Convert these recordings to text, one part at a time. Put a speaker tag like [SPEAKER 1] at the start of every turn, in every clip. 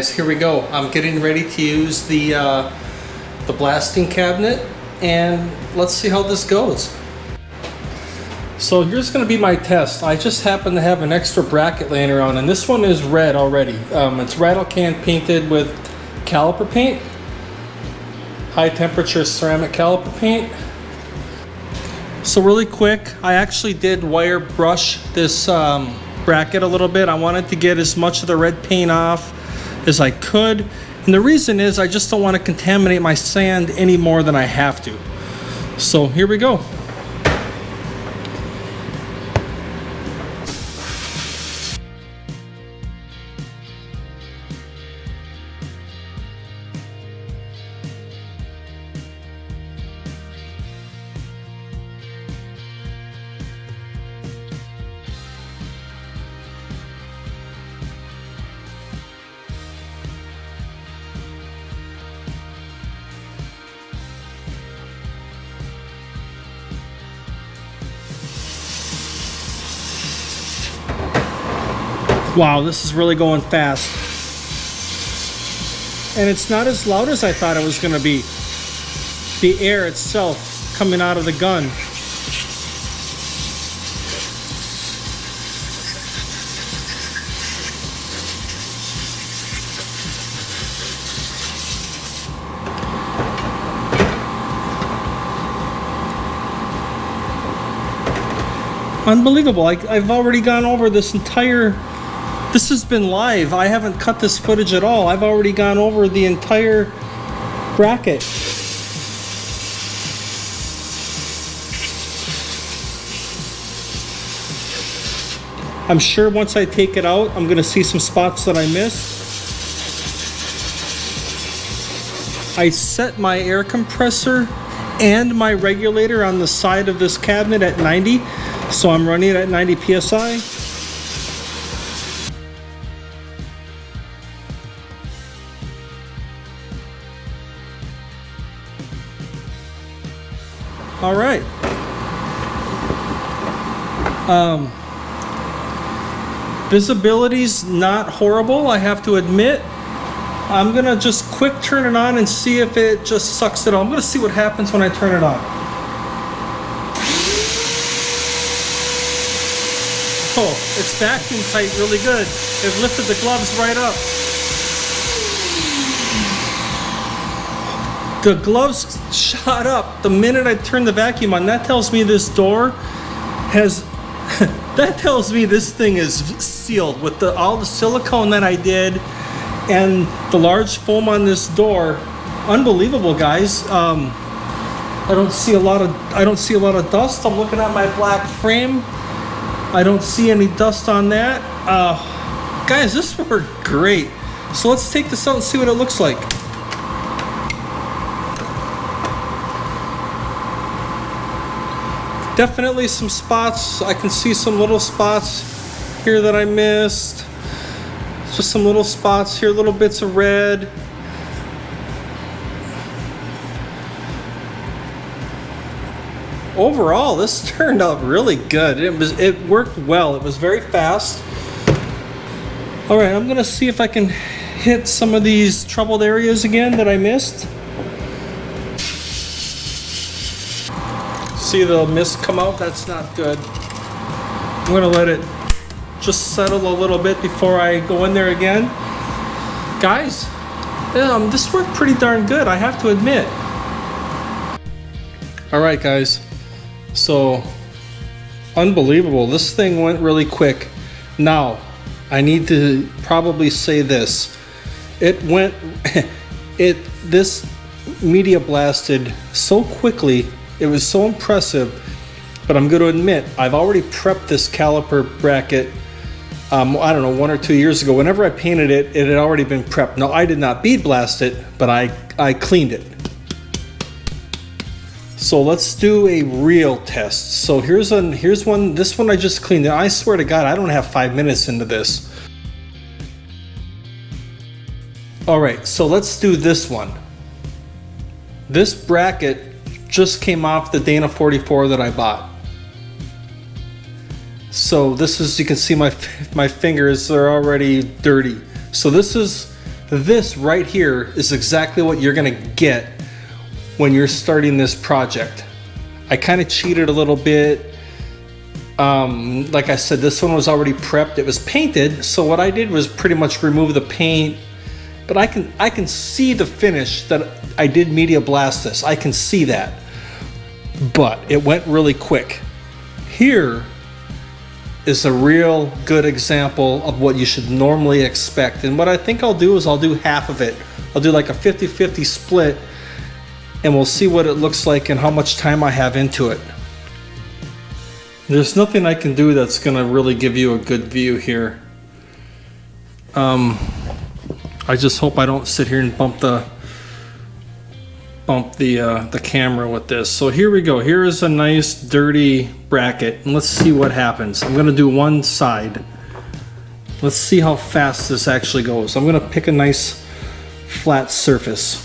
[SPEAKER 1] guys, here we go. I'm getting ready to use the blasting cabinet, and let's see how this goes. So here's going to be my test. I just happen to have an extra bracket laying around, and this one is red already. It's rattle can painted with caliper paint, high temperature ceramic caliper paint. So really quick, I actually did wire brush this bracket a little bit. I wanted to get as much of the red paint off as I could, and the reason is I just don't want to contaminate my sand any more than I have to. So here we go. Wow, this is really going fast. And it's not as loud as I thought it was going to be. The air itself coming out of the gun. Unbelievable. I've already gone over this entire... This has been live. I haven't cut this footage at all. I've already gone over the entire bracket. I'm sure once I take it out, I'm going to see some spots that I missed. I set my air compressor and my regulator on the side of this cabinet at 90. So I'm running it at 90 PSI. All right. Visibility's not horrible, I have to admit. I'm gonna just quick turn it on and see if it just sucks it all. I'm gonna see what happens when I turn it on. Oh, it's vacuum tight really good. It lifted the gloves right up. The gloves shot up the minute I turned the vacuum on. That tells me this door has, that tells me this thing is sealed with all the silicone that I did and the large foam on this door. Unbelievable, guys. I don't see a lot of dust. I'm looking at my black frame. I don't see any dust on that. Guys, this worked great. So let's take this out and see what it looks like. Definitely some spots. I can see some little spots here that I missed. Just some little spots here, little bits of red. Overall, this turned out really good. It worked well. It was very fast. All right, I'm gonna see if I can hit some of these troubled areas again that I missed. See the mist come out? That's not good. I'm gonna let it just settle a little bit before I go in there again. Guys, this worked pretty darn good, I have to admit. All right, guys. So, unbelievable. This thing went really quick. Now, I need to probably say this. This media blasted so quickly. It was so impressive, but I'm going to admit, I've already prepped this caliper bracket, I don't know, 1 or 2 years ago. Whenever I painted it, it had already been prepped. Now, I did not bead blast it, but I cleaned it. So let's do a real test. So here's one, this one I just cleaned it. I swear to God, I don't have 5 minutes into this. All right, so let's do this one. This bracket just came off the Dana 44 that I bought. So this is, you can see my fingers, they're already dirty. So this is This right here is exactly what you're gonna get when you're starting this project. I kind of cheated a little bit. Like I said, this one was already prepped. It was painted, so what I did was pretty much remove the paint. But I can see the finish that I did media blast this. I can see that. But it went really quick. Here is a real good example of what you should normally expect. And what I think I'll do is I'll do half of it. I'll do like a 50-50 split, and we'll see what it looks like and how much time I have into it. There's nothing I can do that's gonna really give you a good view here. I just hope I don't sit here and bump the camera with this. So here we go. Here is a nice dirty bracket, and let's see what happens. I'm gonna do one side. Let's see how fast this actually goes. I'm gonna pick a nice flat surface.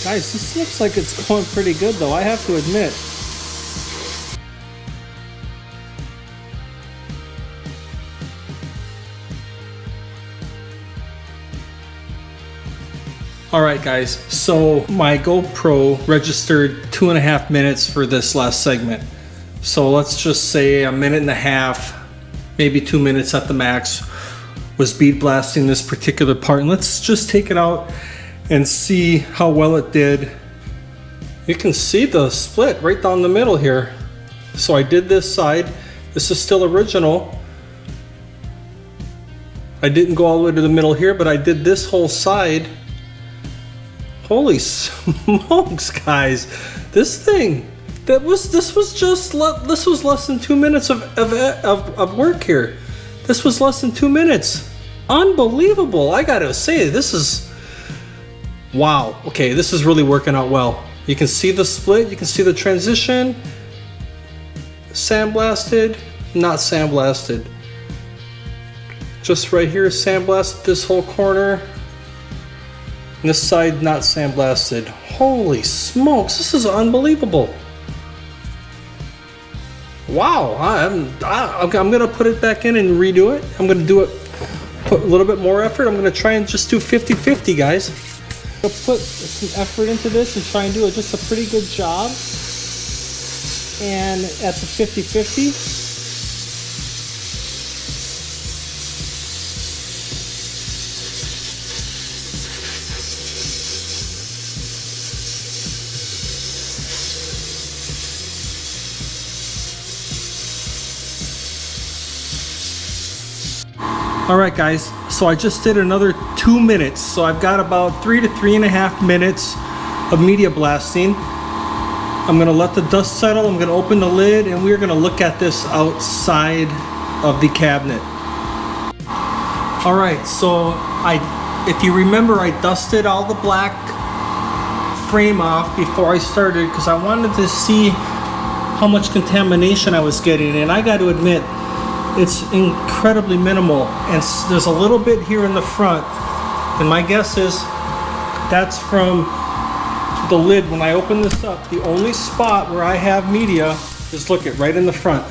[SPEAKER 1] Guys, this looks like it's going pretty good though, I have to admit. Alright guys, so my GoPro registered 2.5 minutes for this last segment. So let's just say a minute and a half, maybe 2 minutes at the max, was bead blasting this particular part. And let's just take it out and see how well it did. You can see the split right down the middle here. So I did this side. This is still original. I didn't go all the way to the middle here, but I did this whole side. Holy smokes, guys! This thing, this was less than 2 minutes of work here. This was less than 2 minutes. Unbelievable! I gotta say, this is wow. Okay, this is really working out well. You can see the split. You can see the transition. Sandblasted, not sandblasted. Just right here, sandblasted this whole corner. And this side not sandblasted. Holy smokes, this is unbelievable. Wow, I'm gonna put it back in and redo it. I'm gonna do it, put a little bit more effort. I'm gonna try and just do 50-50, guys. I'll put some effort into this and try and do just a pretty good job. And at the 50-50, Alright guys, so I just did another 2 minutes, so I've got about 3 to 3.5 minutes of media blasting. I'm going to let the dust settle, I'm going to open the lid, and we're going to look at this outside of the cabinet. Alright, so if you remember, I dusted all the black frame off before I started because I wanted to see how much contamination I was getting, and I got to admit, it's incredibly minimal, and there's a little bit here in the front, and my guess is that's from the lid. When I open this up, the only spot where I have media is, look it, right in the front.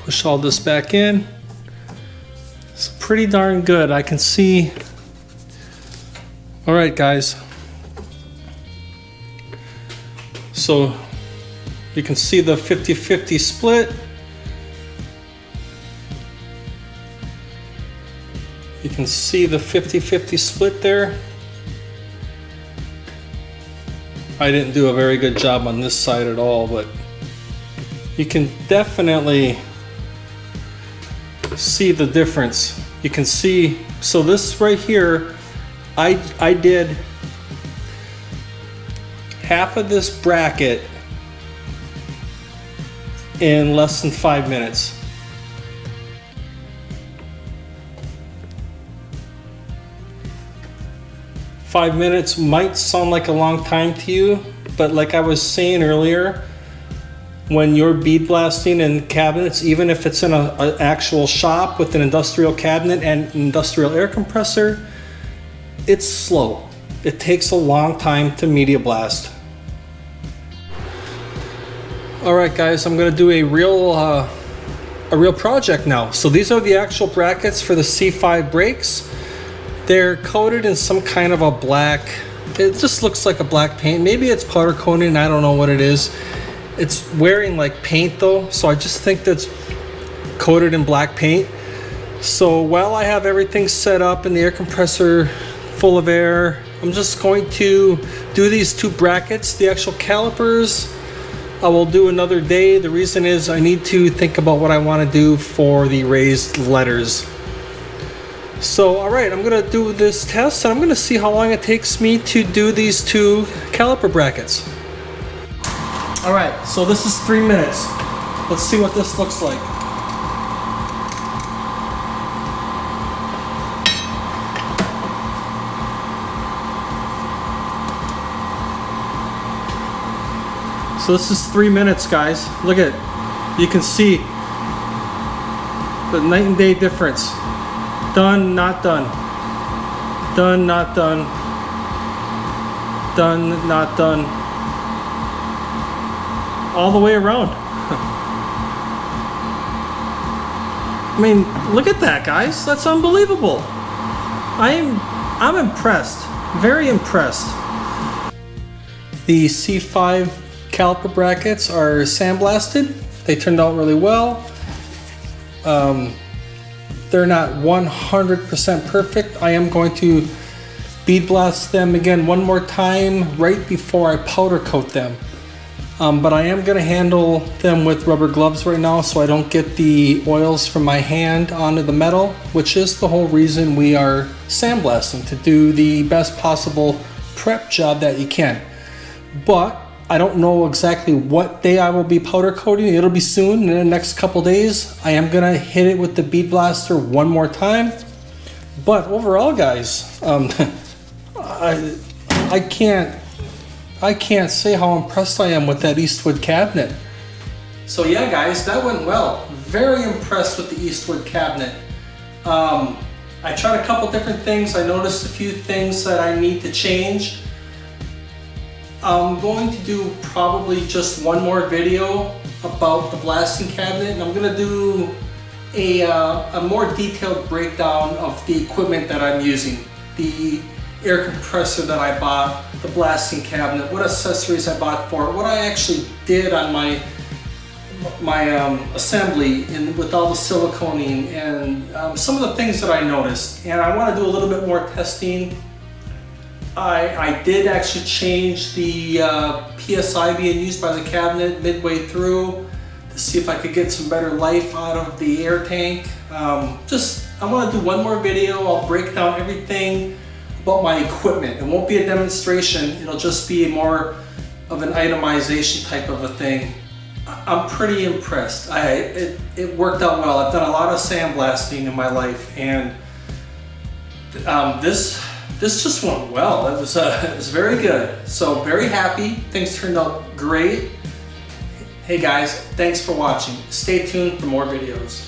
[SPEAKER 1] Push all this back in. It's pretty darn good. I can see. All right, guys. So you can see the 50-50 split. You can see the 50-50 split there. I didn't do a very good job on this side at all, but you can definitely see the difference. You can see, so this right here, I did half of this bracket in less than 5 minutes. Five minutes might sound like a long time to you, but like I was saying earlier, when you're bead blasting in cabinets, even if it's in an actual shop with an industrial cabinet and industrial air compressor, it's slow. It takes a long time to media blast. All right, guys, I'm gonna do a real project now. So these are the actual brackets for the C5 brakes. They're coated in some kind of a black, it just looks like a black paint. Maybe it's powder coating, I don't know what it is. It's wearing like paint though, so I just think that's coated in black paint. So while I have everything set up in the air compressor full of air, I'm just going to do these two brackets. The actual calipers I will do another day. The reason is I need to think about what I want to do for the raised letters. So all right, I'm gonna do this test and I'm gonna see how long it takes me to do these two caliper brackets. All right, so this is 3 minutes. Let's see what this looks like. So this is 3 minutes, guys. Look at it. You can see the night and day difference. Done, not done. Done, not done. Done, not done. All the way around. I mean, look at that, guys. That's unbelievable. I'm impressed. Very impressed. The C5 caliper brackets are sandblasted. They turned out really well. They're not 100% perfect. I am going to bead blast them again one more time right before I powder coat them. But I am going to handle them with rubber gloves right now so I don't get the oils from my hand onto the metal, which is the whole reason we are sandblasting, to do the best possible prep job that you can. But I don't know exactly what day I will be powder coating. It'll be soon, in the next couple days. I am gonna hit it with the bead blaster one more time. But overall, guys, I can't say how impressed I am with that Eastwood cabinet. So yeah, guys, that went well. Very impressed with the Eastwood cabinet. I tried a couple different things. I noticed a few things that I need to change. I'm going to do probably just one more video about the blasting cabinet, and I'm going to do a more detailed breakdown of the equipment that I'm using. The air compressor that I bought, the blasting cabinet, what accessories I bought for it, what I actually did on my assembly and with all the siliconing, and some of the things that I noticed. And I want to do a little bit more testing. I did actually change the PSI being used by the cabinet midway through to see if I could get some better life out of the air tank. I want to do one more video. I'll break down everything about my equipment. It won't be a demonstration. It'll just be more of an itemization type of a thing. I'm pretty impressed. It worked out well. I've done a lot of sandblasting in my life, and this just went well. It was very good. So very happy. Things turned out great. Hey guys, thanks for watching. Stay tuned for more videos.